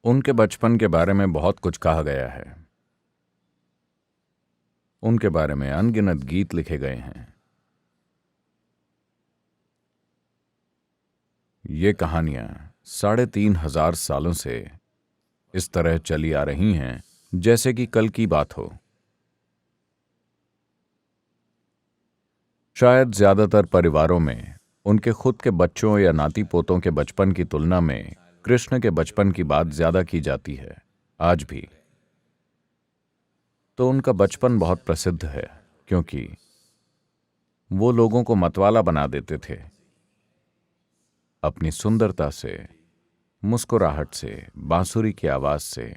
उनके बचपन के बारे में बहुत कुछ कहा गया है। उनके बारे में अनगिनत गीत लिखे गए हैं। ये कहानियां 3,500 सालों से इस तरह चली आ रही हैं जैसे कि कल की बात हो। शायद ज्यादातर परिवारों में उनके खुद के बच्चों या नाती पोतों के बचपन की तुलना में कृष्ण के बचपन की बात ज्यादा की जाती है, आज भी। तो उनका बचपन बहुत प्रसिद्ध है क्योंकि वो लोगों को मतवाला बना देते थे अपनी सुंदरता से, मुस्कुराहट से, बांसुरी की आवाज से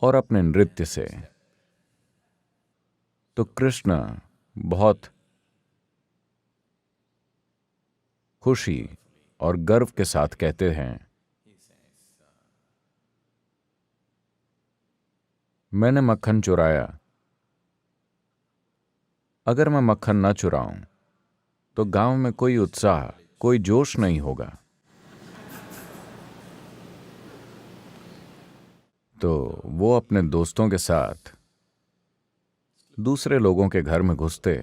और अपने नृत्य से। तो कृष्ण बहुत खुशी और गर्व के साथ कहते हैं, मैंने मक्खन चुराया। अगर मैं मक्खन न चुराऊं तो गांव में कोई उत्साह, कोई जोश नहीं होगा। तो वो अपने दोस्तों के साथ दूसरे लोगों के घर में घुसते।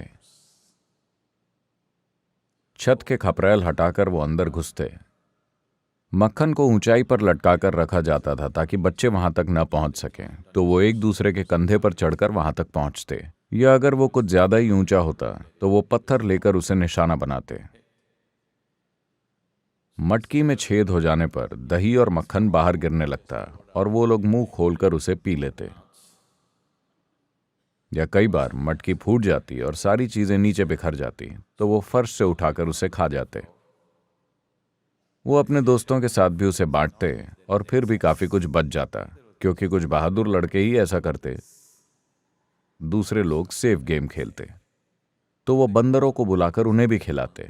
छत के खपरेल हटाकर वो अंदर घुसते। मक्खन को ऊंचाई पर लटकाकर रखा जाता था ताकि बच्चे वहां तक न पहुंच सकें। तो वो एक दूसरे के कंधे पर चढ़कर वहां तक पहुंचते, या अगर वो कुछ ज्यादा ही ऊंचा होता तो वो पत्थर लेकर उसे निशाना बनाते। मटकी में छेद हो जाने पर दही और मक्खन बाहर गिरने लगता और वो लोग मुंह खोलकर उसे पी लेते। या कई बार मटकी फूट जाती और सारी चीजें नीचे बिखर जाती तो वो फर्श से उठाकर उसे खा जाते। वो अपने दोस्तों के साथ भी उसे बांटते और फिर भी काफी कुछ बच जाता, क्योंकि कुछ बहादुर लड़के ही ऐसा करते। दूसरे लोग सेफ गेम खेलते तो वो बंदरों को बुलाकर उन्हें भी खिलाते।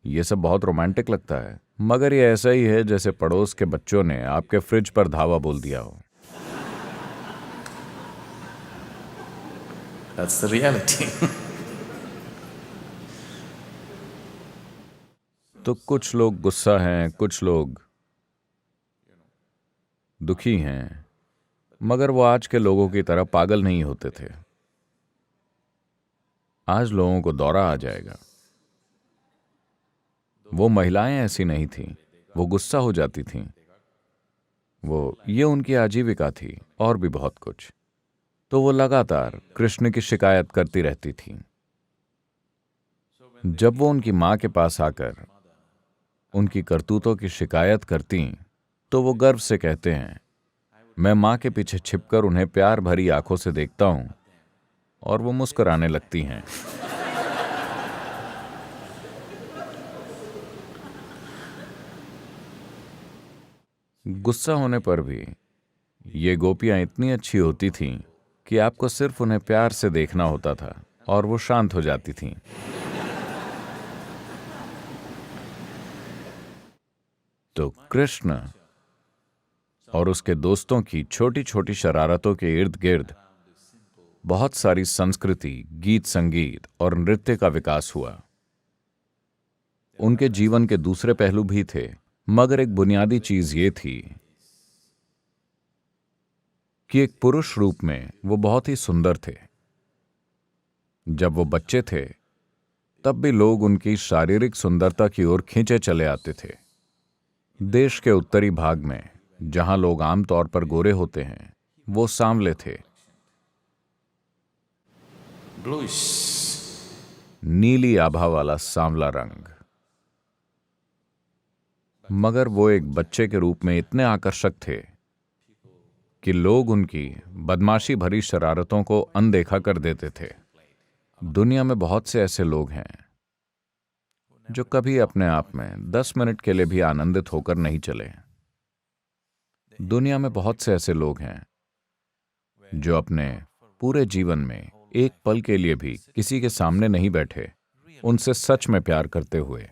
ये सब बहुत रोमांटिक लगता है, मगर ये ऐसा ही है जैसे पड़ोस के बच्चों ने आपके फ्रिज पर धावा बोल दिया हो। That's the reality. तो कुछ लोग गुस्सा हैं, कुछ लोग दुखी हैं, मगर वो आज के लोगों की तरह पागल नहीं होते थे। आज लोगों को दौरा आ जाएगा। वो महिलाएं ऐसी नहीं थीं, वो गुस्सा हो जाती थीं। ये उनकी आजीविका थी और भी बहुत कुछ। तो वो लगातार कृष्ण की शिकायत करती रहती थीं। जब वो उनकी मां के पास आकर उनकी करतूतों की शिकायत करती तो वो गर्व से कहते हैं, मैं मां के पीछे छिपकर उन्हें प्यार भरी आंखों से देखता हूं और वो मुस्कुराने लगती हैं। गुस्सा होने पर भी ये गोपियां इतनी अच्छी होती थीं कि आपको सिर्फ उन्हें प्यार से देखना होता था और वो शांत हो जाती थीं। तो कृष्ण और उसके दोस्तों की छोटी छोटी शरारतों के इर्द गिर्द बहुत सारी संस्कृति, गीत संगीत और नृत्य का विकास हुआ। उनके जीवन के दूसरे पहलू भी थे, मगर एक बुनियादी चीज ये थी कि एक पुरुष रूप में वो बहुत ही सुंदर थे। जब वो बच्चे थे तब भी लोग उनकी शारीरिक सुंदरता की ओर खींचे चले आते थे। देश के उत्तरी भाग में, जहां लोग आमतौर पर गोरे होते हैं, वो सांवले थे। Bluish. नीली आभा वाला सांवला रंग। मगर वो एक बच्चे के रूप में इतने आकर्षक थे कि लोग उनकी बदमाशी भरी शरारतों को अनदेखा कर देते थे। दुनिया में बहुत से ऐसे लोग हैं जो कभी अपने आप में 10 मिनट के लिए भी आनंदित होकर नहीं चले। दुनिया में बहुत से ऐसे लोग हैं जो अपने पूरे जीवन में एक पल के लिए भी किसी के सामने नहीं बैठे उनसे सच में प्यार करते हुए।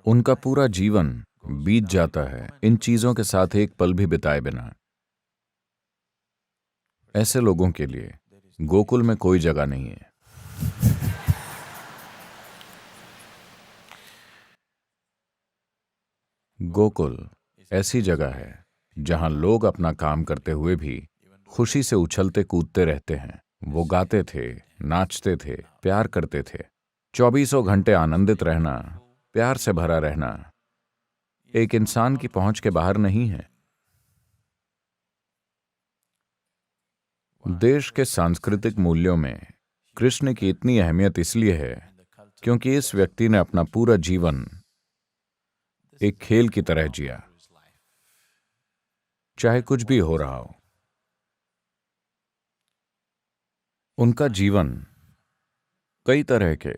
उनका पूरा जीवन बीत जाता है इन चीजों के साथ एक पल भी बिताए बिना। ऐसे लोगों के लिए गोकुल में कोई जगह नहीं है। गोकुल ऐसी जगह है जहां लोग अपना काम करते हुए भी खुशी से उछलते कूदते रहते हैं। वो गाते थे, नाचते थे, प्यार करते थे। 24 घंटे आनंदित रहना, प्यार से भरा रहना एक इंसान की पहुंच के बाहर नहीं है। देश के सांस्कृतिक मूल्यों में कृष्ण की इतनी अहमियत इसलिए है क्योंकि इस व्यक्ति ने अपना पूरा जीवन एक खेल की तरह जिया, चाहे कुछ भी हो रहा हो। उनका जीवन कई तरह के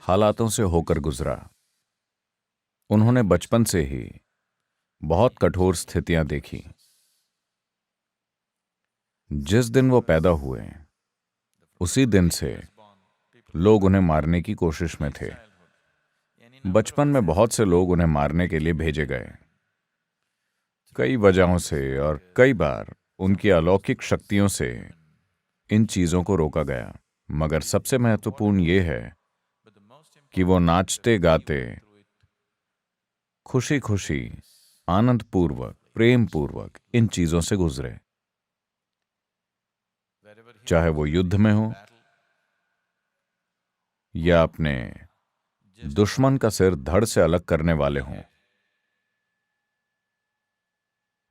हालातों से होकर गुजरा। उन्होंने बचपन से ही बहुत कठोर स्थितियां देखी। जिस दिन वो पैदा हुए उसी दिन से लोग उन्हें मारने की कोशिश में थे। बचपन में बहुत से लोग उन्हें मारने के लिए भेजे गए, कई वजहों से, और कई बार उनकी अलौकिक शक्तियों से इन चीजों को रोका गया। मगर सबसे महत्वपूर्ण ये है कि वो नाचते गाते, खुशी खुशी, आनंद पूर्वक, प्रेम पूर्वक इन चीजों से गुजरे। चाहे वो युद्ध में हो या अपने दुश्मन का सिर धड़ से अलग करने वाले हों,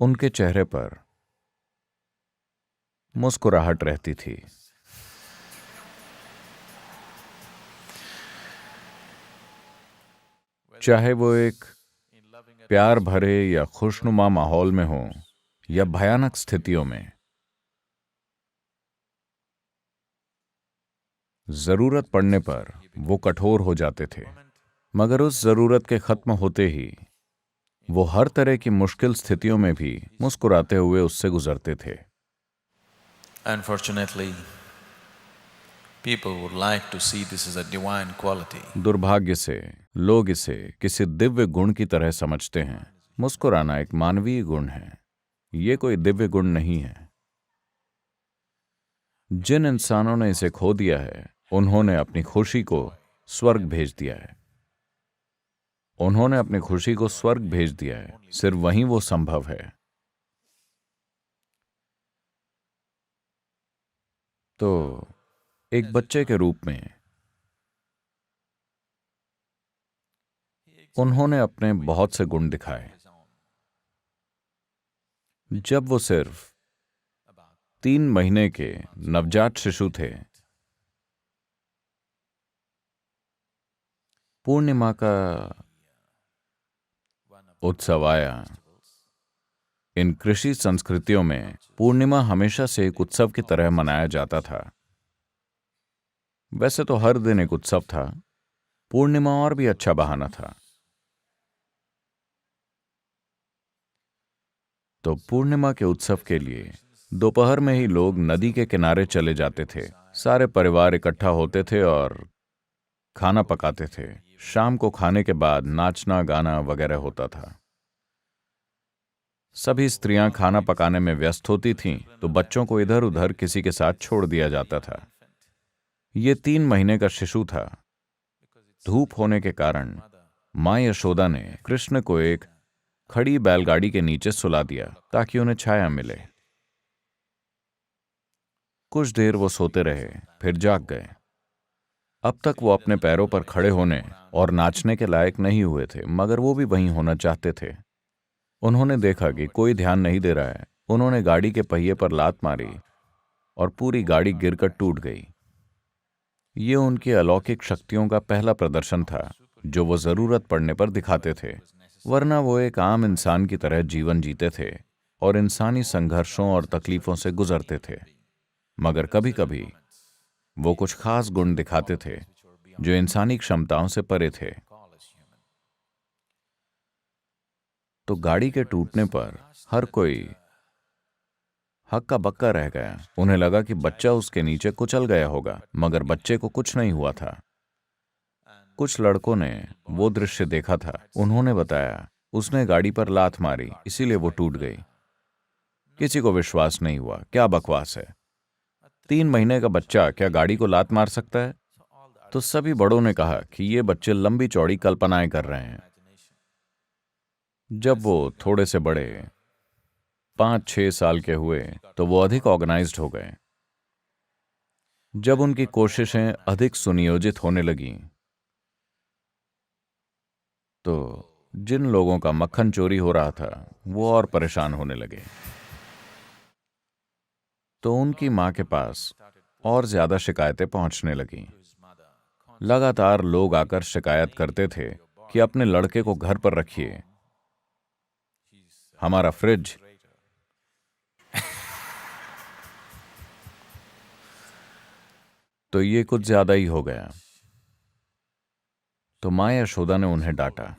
उनके चेहरे पर मुस्कुराहट रहती थी। चाहे वो एक प्यार भरे या खुशनुमा माहौल में हो या भयानक स्थितियों में, जरूरत पड़ने पर वो कठोर हो जाते थे। मगर उस जरूरत के खत्म होते ही वो हर तरह की मुश्किल स्थितियों में भी मुस्कुराते हुए उससे गुजरते थे। Unfortunately, people would like to see this as a divine quality. दुर्भाग्य से लोग इसे किसी दिव्य गुण की तरह समझते हैं। मुस्कुराना एक मानवीय गुण है, ये कोई दिव्य गुण नहीं है। जिन इंसानों ने इसे खो दिया है, उन्होंने अपनी खुशी को स्वर्ग भेज दिया है। उन्होंने अपनी खुशी को स्वर्ग भेज दिया है। सिर्फ वहीं वो संभव है। तो एक बच्चे के रूप में उन्होंने अपने बहुत से गुण दिखाए। जब वो सिर्फ 3 महीने के नवजात शिशु थे, पूर्णिमा का उत्सव आया। इन कृषि संस्कृतियों में पूर्णिमा हमेशा से एक उत्सव की तरह मनाया जाता था। वैसे तो हर दिन एक उत्सव था, पूर्णिमा और भी अच्छा बहाना था। तो पूर्णिमा के उत्सव के लिए दोपहर में ही लोग नदी के किनारे चले जाते थे। सारे परिवार इकट्ठा होते थे और खाना पकाते थे। शाम को खाने के बाद नाचना गाना वगैरह होता था। सभी स्त्रियां खाना पकाने में व्यस्त होती थीं, तो बच्चों को इधर उधर किसी के साथ छोड़ दिया जाता था। ये 3 महीने का शिशु था। धूप होने के कारण मां यशोदा ने कृष्ण को एक खड़ी बैलगाड़ी के नीचे सुला दिया ताकि उन्हें छाया मिले। कुछ देर वो सोते रहे, फिर जाग गए। अब तक वो अपने पैरों पर खड़े होने और नाचने के लायक नहीं हुए थे, मगर वो भी वहीं होना चाहते थे। उन्होंने देखा कि कोई ध्यान नहीं दे रहा है। उन्होंने गाड़ी के पहिए पर लात मारी और पूरी गाड़ी गिरकर टूट गई। ये उनकी अलौकिक शक्तियों का पहला प्रदर्शन था जो वो जरूरत पड़ने पर दिखाते थे, वरना वो एक आम इंसान की तरह जीवन जीते थे और इंसानी संघर्षों और तकलीफों से गुजरते थे। मगर कभी कभी वो कुछ खास गुण दिखाते थे जो इंसानी क्षमताओं से परे थे। तो गाड़ी के टूटने पर हर कोई हक्का बक्का रह गया। उन्हें लगा कि बच्चा उसके नीचे कुचल गया होगा, मगर बच्चे को कुछ नहीं हुआ था। कुछ लड़कों ने वो दृश्य देखा था। उन्होंने बताया उसने गाड़ी पर लात मारी, इसीलिए वो टूट गई। किसी को विश्वास नहीं हुआ। क्या बकवास है, 3 महीने का बच्चा क्या गाड़ी को लात मार सकता है? तो सभी बड़ों ने कहा कि ये बच्चे लंबी चौड़ी कल्पनाएं कर रहे हैं। जब वो थोड़े से बड़े 5-6 साल के हुए तो वो अधिक ऑर्गेनाइज्ड हो गए। जब उनकी कोशिशें अधिक सुनियोजित होने लगीं, तो जिन लोगों का मक्खन चोरी हो रहा था वो और परेशान होने लगे। तो उनकी मां के पास और ज्यादा शिकायतें पहुंचने लगीं। लगातार लोग आकर शिकायत करते थे कि अपने लड़के को घर पर रखिए, हमारा फ्रिज। तो ये कुछ ज्यादा ही हो गया। तो मां यशोदा ने उन्हें डांटा।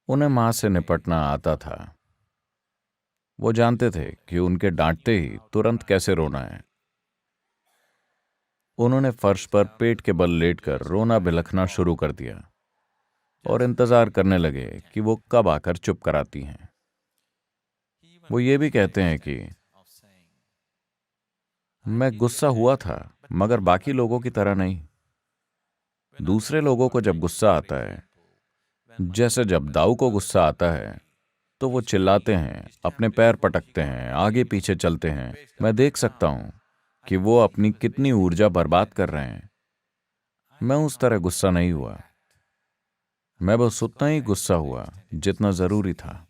उन्हें मां से निपटना आता था। वो जानते थे कि उनके डांटते ही तुरंत कैसे रोना है। उन्होंने फर्श पर पेट के बल लेटकर रोना बिलखना शुरू कर दिया और इंतजार करने लगे कि वो कब आकर चुप कराती हैं। वो ये भी कहते हैं कि मैं गुस्सा हुआ था, मगर बाकी लोगों की तरह नहीं। दूसरे लोगों को जब गुस्सा आता है, जैसे जब दाऊ को गुस्सा आता है, तो वो चिल्लाते हैं, अपने पैर पटकते हैं, आगे पीछे चलते हैं। मैं देख सकता हूं कि वो अपनी कितनी ऊर्जा बर्बाद कर रहे हैं। मैं उस तरह गुस्सा नहीं हुआ। मैं बस उतना ही गुस्सा हुआ जितना जरूरी था।